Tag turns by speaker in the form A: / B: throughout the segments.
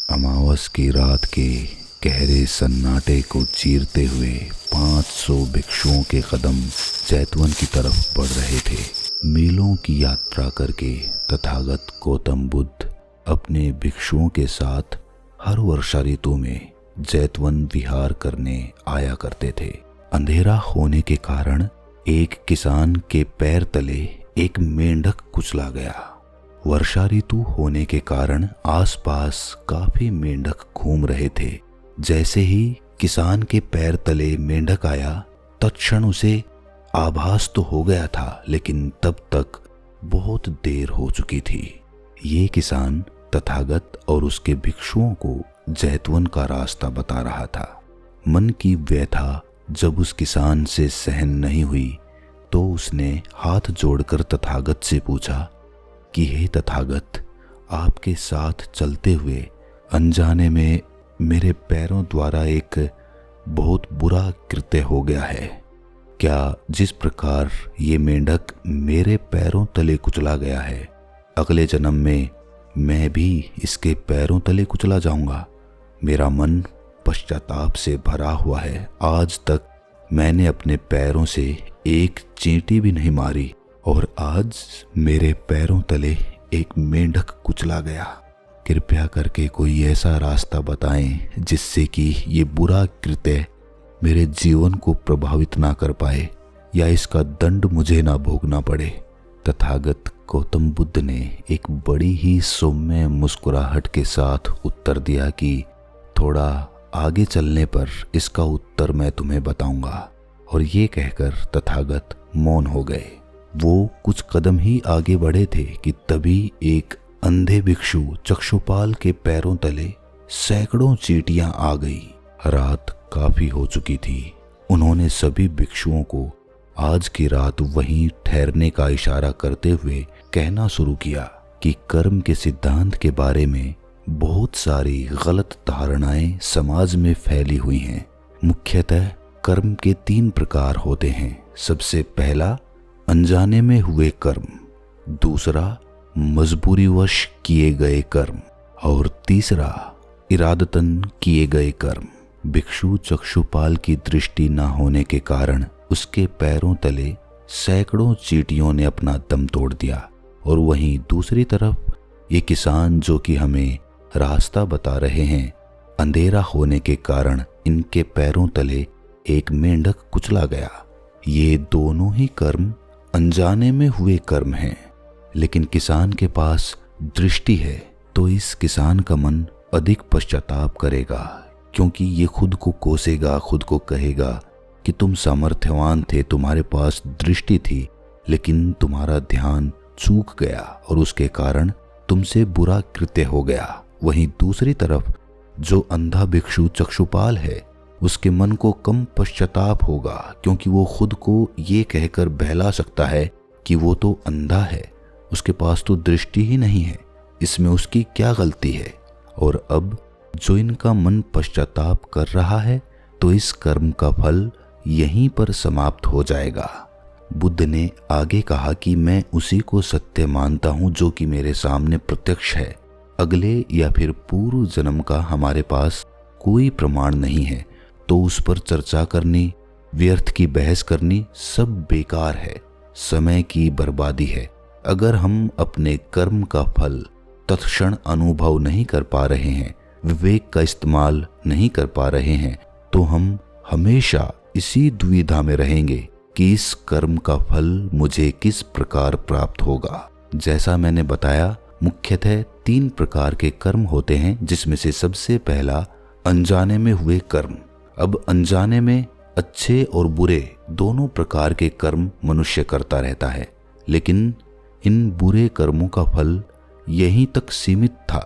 A: अमावस की रात के गहरे सन्नाटे को चीरते हुए 500 भिक्षुओं के कदम जैतवन की तरफ बढ़ रहे थे। मीलों की यात्रा करके तथागत गौतम बुद्ध अपने भिक्षुओं के साथ हर वर्षा ऋतु में जैतवन विहार करने आया करते थे। अंधेरा होने के कारण एक किसान के पैर तले एक मेंढक कुचला गया। वर्षा ऋतु होने के कारण आसपास काफी मेंढक घूम रहे थे। जैसे ही किसान के पैर तले मेंढक आया, तत्क्षण उसे आभास तो हो गया था, लेकिन तब तक बहुत देर हो चुकी थी। ये किसान तथागत और उसके भिक्षुओं को जैतवन का रास्ता बता रहा था। मन की व्यथा जब उस किसान से सहन नहीं हुई तो उसने हाथ जोड़कर तथागत से पूछा कि हे तथागत, आपके साथ चलते हुए अनजाने में मेरे पैरों द्वारा एक बहुत बुरा कृत्य हो गया है। क्या जिस प्रकार ये मेंढक मेरे पैरों तले कुचला गया है, अगले जन्म में मैं भी इसके पैरों तले कुचला जाऊंगा? मेरा मन पश्चाताप से भरा हुआ है। आज तक मैंने अपने पैरों से एक चींटी भी नहीं मारी और आज मेरे पैरों तले एक मेंढक कुचला गया। कृपया करके कोई ऐसा रास्ता बताएं जिससे कि ये बुरा कृत्य मेरे जीवन को प्रभावित ना कर पाए या इसका दंड मुझे ना भोगना पड़े। तथागत गौतम बुद्ध ने एक बड़ी ही सौम्य मुस्कुराहट के साथ उत्तर दिया कि थोड़ा आगे चलने पर इसका उत्तर मैं तुम्हें बताऊंगा। और ये कहकर तथागत मौन हो गए। वो कुछ कदम ही आगे बढ़े थे कि तभी एक अंधे भिक्षु चक्षुपाल के पैरों तले सैकड़ों चींटियां आ गई। रात काफी हो चुकी थी। उन्होंने सभी भिक्षुओं को आज की रात वहीं ठहरने का इशारा करते हुए कहना शुरू किया कि कर्म के सिद्धांत के बारे में बहुत सारी गलत धारणाएं समाज में फैली हुई हैं। मुख्यतः कर्म के 3 प्रकार होते हैं। सबसे पहला अनजाने में हुए कर्म, दूसरा मजबूरीवश किए गए कर्म और तीसरा इरादतन किए गए कर्म। भिक्षु चक्षुपाल की दृष्टि न होने के कारण उसके पैरों तले सैकड़ों चींटियों ने अपना दम तोड़ दिया। और वहीं दूसरी तरफ ये किसान जो कि हमें रास्ता बता रहे हैं, अंधेरा होने के कारण इनके पैरों तले एक मेंढक कुचला गया। ये दोनों ही कर्म अनजाने में हुए कर्म हैं, लेकिन किसान के पास दृष्टि है तो इस किसान का मन अधिक पश्चाताप करेगा, क्योंकि ये खुद को कोसेगा, खुद को कहेगा कि तुम सामर्थ्यवान थे, तुम्हारे पास दृष्टि थी, लेकिन तुम्हारा ध्यान चूक गया और उसके कारण तुमसे बुरा कृत्य हो गया। वहीं दूसरी तरफ जो अंधा भिक्षु चक्षुपाल है, उसके मन को कम पश्चाताप होगा, क्योंकि वो खुद को ये कहकर बहला सकता है कि वो तो अंधा है, उसके पास तो दृष्टि ही नहीं है, इसमें उसकी क्या गलती है। और अब जो इनका मन पश्चाताप कर रहा है तो इस कर्म का फल यहीं पर समाप्त हो जाएगा। बुद्ध ने आगे कहा कि मैं उसी को सत्य मानता हूँ जो कि मेरे सामने प्रत्यक्ष है। अगले या फिर पूर्व जन्म का हमारे पास कोई प्रमाण नहीं है, तो उस पर चर्चा करनी, व्यर्थ की बहस करनी सब बेकार है, समय की बर्बादी है। अगर हम अपने कर्म का फल तत्क्षण अनुभव नहीं कर पा रहे हैं, विवेक का इस्तेमाल नहीं कर पा रहे हैं, तो हम हमेशा इसी दुविधा में रहेंगे कि इस कर्म का फल मुझे किस प्रकार प्राप्त होगा। जैसा मैंने बताया, मुख्यतः 3 प्रकार के कर्म होते हैं, जिसमें से सबसे पहला अनजाने में हुए कर्म। अब अनजाने में अच्छे और बुरे दोनों प्रकार के कर्म मनुष्य करता रहता है, लेकिन इन बुरे कर्मों का फल यहीं तक सीमित था।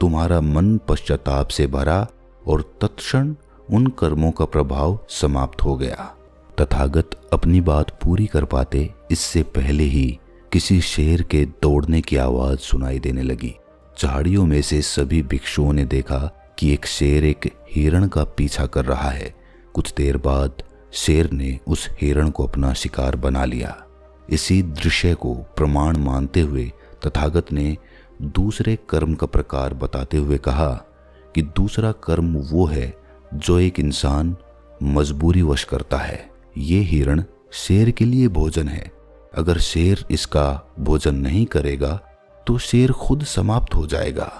A: तुम्हारा मन पश्चाताप से भरा और तत्क्षण उन कर्मों का प्रभाव समाप्त हो गया। तथागत अपनी बात पूरी कर पाते इससे पहले ही किसी शेर के दौड़ने की आवाज सुनाई देने लगी। झाड़ियों में से सभी भिक्षुओं ने देखा कि एक शेर एक हिरण का पीछा कर रहा है। कुछ देर बाद शेर ने उस हिरण को अपना शिकार बना लिया। इसी दृश्य को प्रमाण मानते हुए तथागत ने दूसरे कर्म का प्रकार बताते हुए कहा कि दूसरा कर्म वो है जो एक इंसान मजबूरीवश करता है। ये हिरण शेर के लिए भोजन है। अगर शेर इसका भोजन नहीं करेगा तो शेर खुद समाप्त हो जाएगा।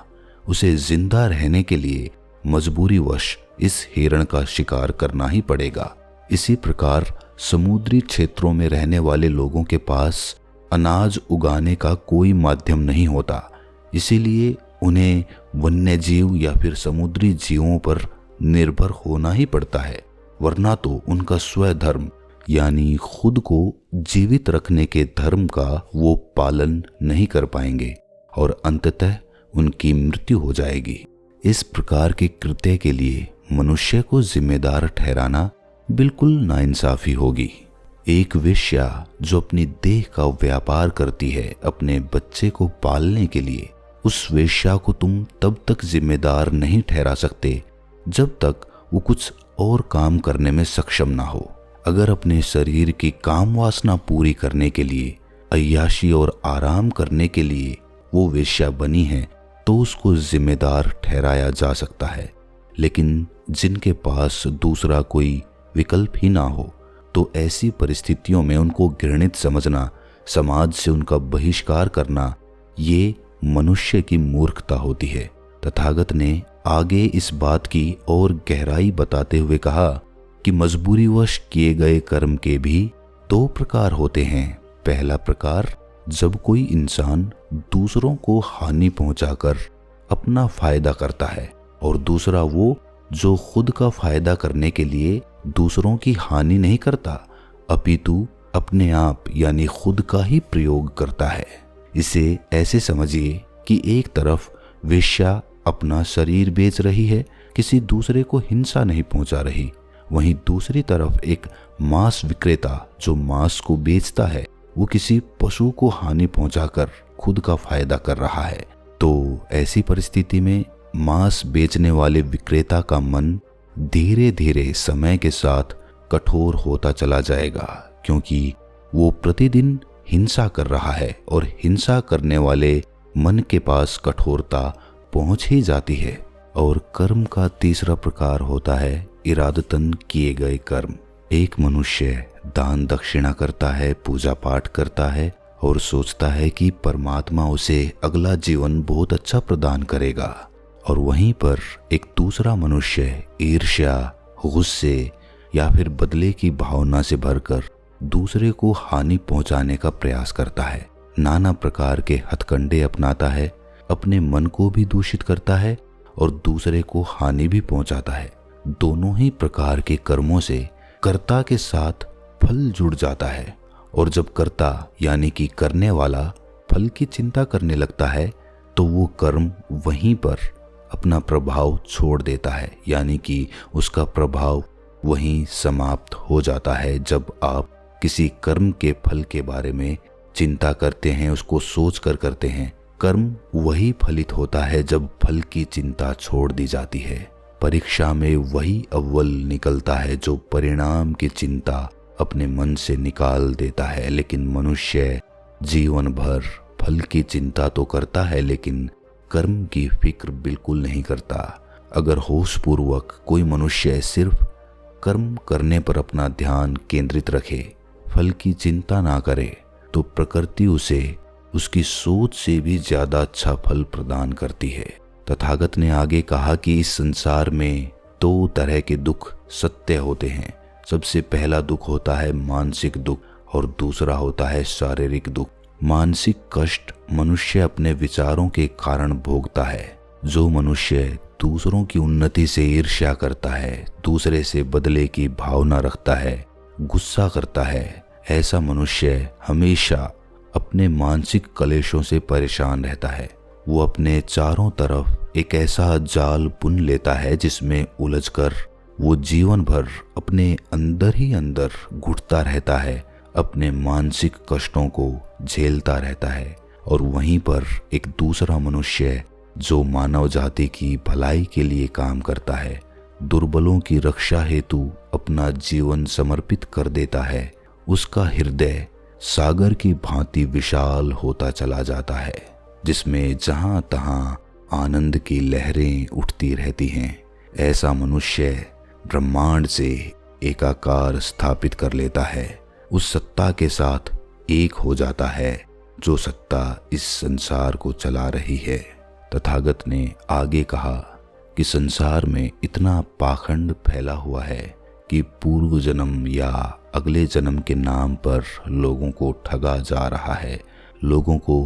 A: उसे जिंदा रहने के लिए मजबूरीवश इस हिरण का शिकार करना ही पड़ेगा। इसी प्रकार समुद्री क्षेत्रों में रहने वाले लोगों के पास अनाज उगाने का कोई माध्यम नहीं होता, इसीलिए उन्हें वन्य जीव या फिर समुद्री जीवों पर निर्भर होना ही पड़ता है, वरना तो उनका स्वधर्म यानी खुद को जीवित रखने के धर्म का वो पालन नहीं कर पाएंगे और अंततः उनकी मृत्यु हो जाएगी। इस प्रकार के कृत्य के लिए मनुष्य को जिम्मेदार ठहराना बिल्कुल नाइंसाफी होगी। एक वेश्या जो अपनी देह का व्यापार करती है अपने बच्चे को पालने के लिए, उस वेश्या को तुम तब तक जिम्मेदार नहीं ठहरा सकते जब तक वो कुछ और काम करने में सक्षम ना हो। अगर अपने शरीर की काम वासना पूरी करने के लिए, अय्याशी और आराम करने के लिए वो वेश्या बनी है तो उसको जिम्मेदार ठहराया जा सकता है। लेकिन जिनके पास दूसरा कोई विकल्प ही ना हो तो ऐसी परिस्थितियों में उनको घृणित समझना, समाज से उनका बहिष्कार करना, ये मनुष्य की मूर्खता होती है। तथागत ने आगे इस बात की और गहराई बताते हुए कहा कि मजबूरीवश किए गए कर्म के भी दो प्रकार होते हैं। पहला प्रकार, जब कोई इंसान दूसरों को हानि पहुंचाकर अपना फायदा करता है, और दूसरा वो जो खुद का फायदा करने के लिए दूसरों की हानि नहीं करता, अपितु अपने आप यानी खुद का ही प्रयोग करता है। इसे ऐसे समझिए कि एक तरफ वेश्या अपना शरीर बेच रही है, किसी दूसरे को हिंसा नहीं पहुंचा रही, वहीं दूसरी तरफ एक मांस विक्रेता जो मांस को बेचता है वो किसी पशु को हानि पहुंचाकर खुद का फायदा कर रहा है। तो ऐसी परिस्थिति में मांस बेचने वाले विक्रेता का मन धीरे धीरे समय के साथ कठोर होता चला जाएगा, क्योंकि वो प्रतिदिन हिंसा कर रहा है और हिंसा करने वाले मन के पास कठोरता पहुंच ही जाती है। और कर्म का तीसरा प्रकार होता है इरादतन किए गए कर्म। एक मनुष्य दान दक्षिणा करता है, पूजा पाठ करता है और सोचता है कि परमात्मा उसे अगला जीवन बहुत अच्छा प्रदान करेगा, और वहीं पर एक दूसरा मनुष्य ईर्ष्या, गुस्से या फिर बदले की भावना से भरकर दूसरे को हानि पहुंचाने का प्रयास करता है। नाना प्रकार के हथकंडे अपनाता है, अपने मन को भी दूषित करता है और दूसरे को हानि भी पहुंचाता है। दोनों ही प्रकार के कर्मों से कर्ता के साथ फल जुड़ जाता है, और जब कर्ता यानी कि करने वाला फल की चिंता करने लगता है तो वो कर्म वहीं पर अपना प्रभाव छोड़ देता है, यानी कि उसका प्रभाव वहीं समाप्त हो जाता है। जब आप किसी कर्म के फल के बारे में चिंता करते हैं, उसको सोच कर करते हैं, कर्म वही फलित होता है जब फल की चिंता छोड़ दी जाती है। परीक्षा में वही अव्वल निकलता है जो परिणाम की चिंता अपने मन से निकाल देता है। लेकिन मनुष्य जीवन भर फल की चिंता तो करता है लेकिन कर्म की फिक्र बिल्कुल नहीं करता। अगर होशपूर्वक कोई मनुष्य सिर्फ कर्म करने पर अपना ध्यान केंद्रित रखे, फल की चिंता ना करे, तो प्रकृति उसे उसकी सोच से भी ज्यादा अच्छा फल प्रदान करती है। तथागत ने आगे कहा कि इस संसार में दो तरह के दुख सत्य होते हैं। सबसे पहला दुख होता है मानसिक दुख और दूसरा होता है शारीरिक दुख। मानसिक कष्ट मनुष्य अपने विचारों के कारण भोगता है। जो मनुष्य दूसरों की उन्नति से ईर्ष्या करता है, दूसरे से बदले की भावना रखता है, गुस्सा करता है, ऐसा मनुष्य हमेशा अपने मानसिक कलेशों से परेशान रहता है। वो अपने चारों तरफ एक ऐसा जाल बुन लेता है जिसमें उलझकर वो जीवन भर अपने अंदर ही अंदर घुटता रहता है, अपने मानसिक कष्टों को झेलता रहता है। और वहीं पर एक दूसरा मनुष्य जो मानव जाति की भलाई के लिए काम करता है, दुर्बलों की रक्षा हेतु अपना जीवन समर्पित कर देता है, उसका हृदय सागर की भांति विशाल होता चला जाता है, जिसमें जहां तहां आनंद की लहरें उठती रहती हैं। ऐसा मनुष्य ब्रह्मांड से एकाकार स्थापित कर लेता है, उस सत्ता के साथ एक हो जाता है जो सत्ता इस संसार को चला रही है। तथागत ने आगे कहा कि संसार में इतना पाखंड फैला हुआ है कि पूर्व जन्म या अगले जन्म के नाम पर लोगों को ठगा जा रहा है, लोगों को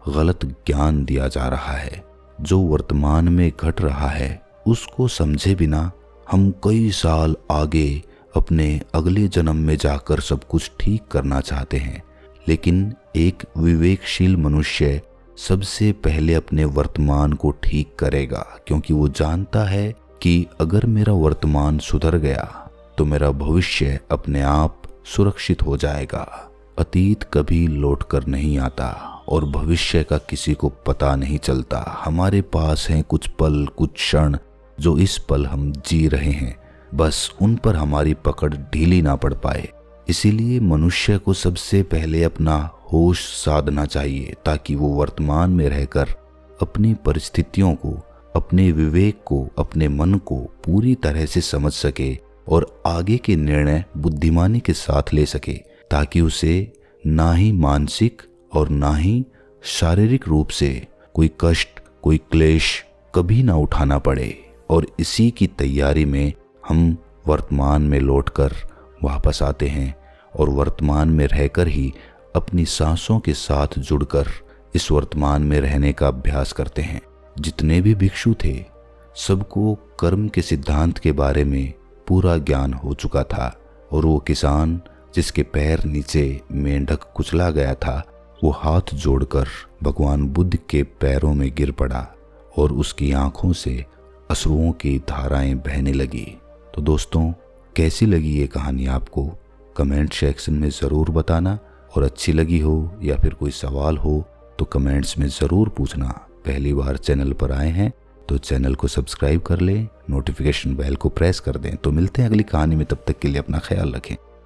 A: गलत ज्ञान दिया जा रहा है। जो वर्तमान में घट रहा है उसको समझे बिना हम कई साल आगे अपने अगले जन्म में जाकर सब कुछ ठीक करना चाहते हैं। लेकिन एक विवेकशील मनुष्य सबसे पहले अपने वर्तमान को ठीक करेगा, क्योंकि वो जानता है कि अगर मेरा वर्तमान सुधर गया तो मेरा भविष्य अपने आप सुरक्षित हो जाएगा। अतीत कभी लौट कर नहीं आता और भविष्य का किसी को पता नहीं चलता। हमारे पास हैं कुछ पल, कुछ क्षण जो इस पल हम जी रहे हैं, बस उन पर हमारी पकड़ ढीली ना पड़ पाए। इसीलिए मनुष्य को सबसे पहले अपना होश साधना चाहिए, ताकि वो वर्तमान में रहकर अपनी परिस्थितियों को, अपने विवेक को, अपने मन को पूरी तरह से समझ सके और आगे के निर्णय बुद्धिमानी के साथ ले सके, ताकि उसे ना ही मानसिक और ना ही शारीरिक रूप से कोई कष्ट, कोई क्लेश कभी ना उठाना पड़े। और इसी की तैयारी में हम वर्तमान में लौटकर वापस आते हैं और वर्तमान में रहकर ही अपनी सांसों के साथ जुड़कर इस वर्तमान में रहने का अभ्यास करते हैं। जितने भी भिक्षु थे सबको कर्म के सिद्धांत के बारे में पूरा ज्ञान हो चुका था, और वो किसान जिसके पैर नीचे मेंढक कुचला गया था वो हाथ जोड़कर भगवान बुद्ध के पैरों में गिर पड़ा और उसकी आंखों से अश्रुओं की धाराएं बहने लगी। तो दोस्तों, कैसी लगी ये कहानी आपको कमेंट सेक्शन में ज़रूर बताना, और अच्छी लगी हो या फिर कोई सवाल हो तो कमेंट्स में ज़रूर पूछना। पहली बार चैनल पर आए हैं तो चैनल को सब्सक्राइब कर लें, नोटिफिकेशन बेल को प्रेस कर दें। तो मिलते हैं अगली कहानी में, तब तक के लिए अपना ख्याल रखें।